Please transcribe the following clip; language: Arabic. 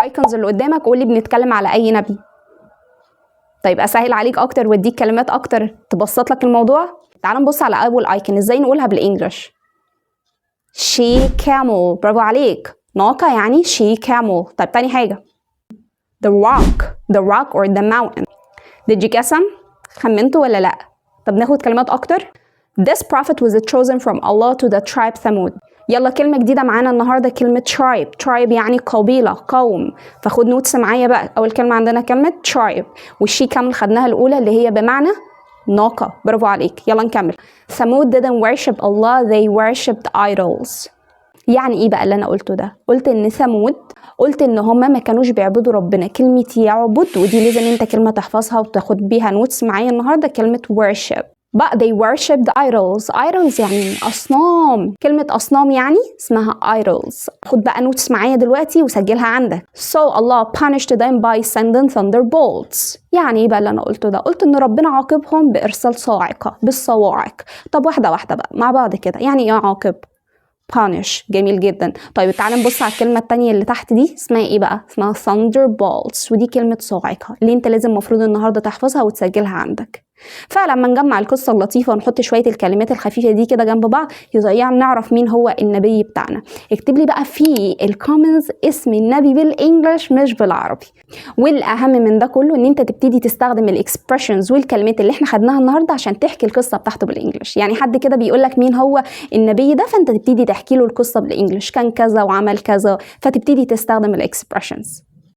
الايكونز اللي قدامك قول لي بنتكلم على اي نبي. طيب اسهل عليك اكتر واديك كلمات اكتر تبسط لك الموضوع. تعال نبص على اول ايكون ازاي نقولها بالانجلش. she camel. برافو عليك، ناقة يعني she camel. طيب تاني حاجة the rock or the mountain. did you guess them؟ خمنتوا ولا لا؟ طب ناخد كلمات اكتر. this prophet was chosen from Allah to the tribe ثمود. يلا كلمة جديدة معانا النهاردة كلمة tribe يعني قبيلة قوم، فخد نوتس معايا بقى. أول كلمة عندنا كلمة tribe والشي كامل خدناها الأولى اللي هي بمعنى ناقة. برافو عليك، يلا نكمل. ثمود didn't worship Allah, they worshipped idols. يعني ايه بقى اللي انا قلته ده؟ قلت ان ثمود قلت ان هما ما كانوش بيعبدوا ربنا. كلمة يعبد ودي لازم انت كلمة تحفظها وتاخد بيها نوتس معايا النهاردة كلمة worship. But they worshipped idols يعني أصنام. كلمة أصنام يعني اسمها idols. خد بقى نوتس معايا دلوقتي وسجلها عندك. So Allah punished them by sending thunderbolts. يعني ايه بقى اللي أنا قلته ده؟ قلت إن ربنا عاقبهم بإرسال صاعقة بالصواعق. طب واحدة واحدة بقى مع بعض كده. يعني ايه عاقب؟ punish. جميل جدا. طيب تعالى نبص على الكلمة التانية اللي تحت دي اسمها ايه بقى؟ اسمها thunderbolts ودي كلمة صاعقة اللي انت لازم مفروض النهاردة تحفظها وتسجلها عندك. فلما نجمع القصة اللطيفة ونحط شوية الكلمات الخفيفة دي كده جنب بعض يعني نعرف مين هو النبي بتاعنا. اكتب لي بقى في الكومنتس اسم النبي بالانجلش مش بالعربي. والاهم من ده كله ان انت تبتدي تستخدم الاكسبريشنز والكلمات اللي احنا خدناها النهارده عشان تحكي القصة بتاعته بالانجلش. يعني حد كده بيقول لك مين هو النبي ده فانت تبتدي تحكي له القصة بالانجلش، كان كذا وعمل كذا، فتبتدي تستخدم الاكسبريشنز.